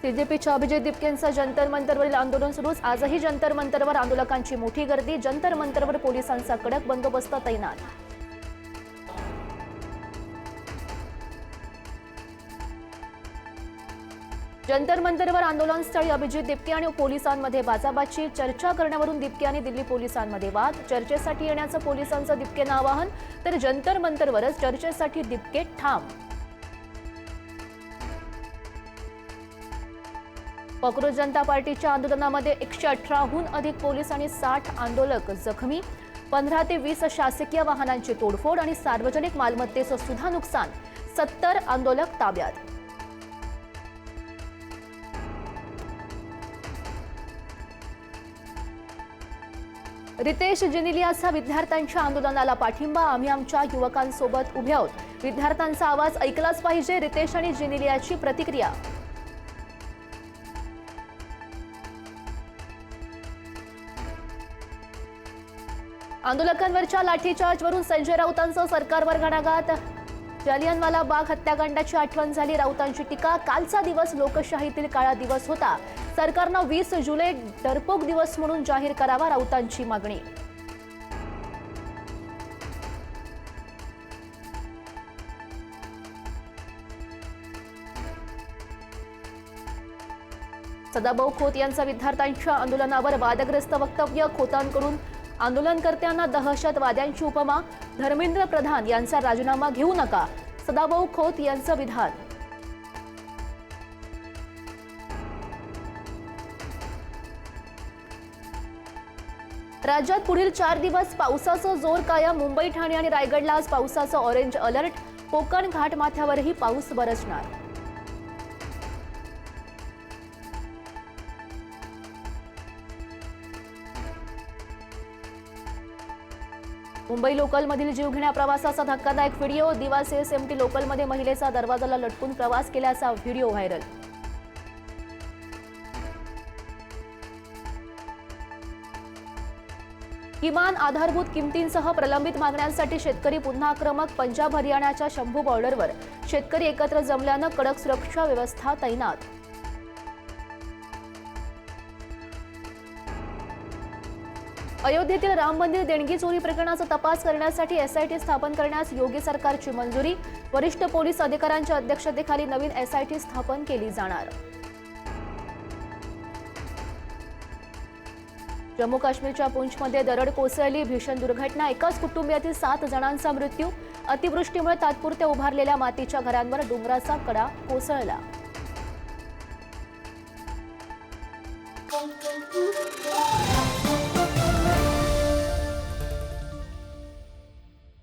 सीजेपीच्या अभिजित दिपकेंचं जंतर मंतरवरील आंदोलन सुरूच। आजही जंतर मंतरवर आंदोलकांची मोठी गर्दी। जंतर मंतरवर पोलिसांचा कडक बंदोबस्त तैनात। जंतर मंतरवर आंदोलनस्थळी अभिजित दिपके आणि पोलिसांमध्ये बाचाबाची। चर्चा करण्यावरून दिपके आणि दिल्ली पोलिसांमध्ये वाद। चर्चेसाठी येण्याचं पोलिसांचं दिपकेंना आवाहन, तर जंतर मंतरवरच चर्चेसाठी दिपके ठाम। काँग्रेस जनता पार्टीच्या आंदोलनामध्ये 118हून अधिक पोलीस आणि 60 आंदोलक जखमी। 15 ते 20 शासकीय वाहनांची तोडफोड आणि सार्वजनिक मालमत्तेचं सुद्धा नुकसान। 70 आंदोलक ताब्यात। रितेश जिनिलियाचा विद्यार्थ्यांच्या आंदोलनाला पाठिंबा। आम्ही आमच्या युवकांसोबत उभे आहोत। विद्यार्थ्यांचा आवाज ऐकलाच पाहिजे। रितेश आणि जिनिलियाची प्रतिक्रिया। आंदोलकांवरच्या लाठीचार्जवरून संजय राऊतांचा सरकारवर घणाघात। जालियनवाला बाग हत्याकांडाची आठवण झाली। राऊतांची टीका, कालचा दिवस लोकशाहीतील काळा दिवस होता। सरकारनं 20 जुलै डरपोक दिवस म्हणून जाहीर करावा, राऊतांची मागणी। सदाभाऊ खोत यांचं विद्यार्थ्यांच्या आंदोलनावर वादग्रस्त वक्तव्य। खोतांकडून आंदोलनकर्त्यांना दहशतवाद्यांची उपमा। धर्मेंद्र प्रधान यांचा राजीनामा घेऊ नका, सदाभाऊ खोत यांचं विधान। राज्यात पुढील 4 दिवस पावसाचा जोर कायम। मुंबई, ठाणे आणि रायगडला आज पावसाचं ऑरेंज अलर्ट। कोकण घाटमाथ्यावरही पाऊस बरसणार। मुंबई लोकलमधील जीवघेण्या प्रवासाचा धक्कादायक व्हिडिओ। दिवास एसएमटी लोकलमध्ये महिलेचा दरवाजाला लटकून प्रवास केल्याचा व्हिडिओ व्हायरल। किमान आधारभूत किमतींसह प्रलंबित मागण्यांसाठी शेतकरी पुन्हा आक्रमक। पंजाब हरियाणाच्या शंभू बॉर्डरवर शेतकरी एकत्र जमल्यानं कडक सुरक्षा व्यवस्था तैनात। अयोध्येतील राम मंदिर देणगी चोरी प्रकरणाचा तपास करण्यासाठी एसआयटी स्थापन करण्यास योगी सरकारची मंजुरी। वरिष्ठ पोलीस अधिकाऱ्यांच्या अध्यक्षतेखाली नवीन एसआयटी स्थापन केली जाणार। जम्मू काश्मीरच्या पुंछमध्ये दरड कोसळली। भीषण दुर्घटना। एकाच कुटुंबियातील 7 जणांचा मृत्यू। अतिवृष्टीमुळे तात्पुरत्या उभारलेल्या मातीच्या घरांवर डोंगराचा कडा कोसळला।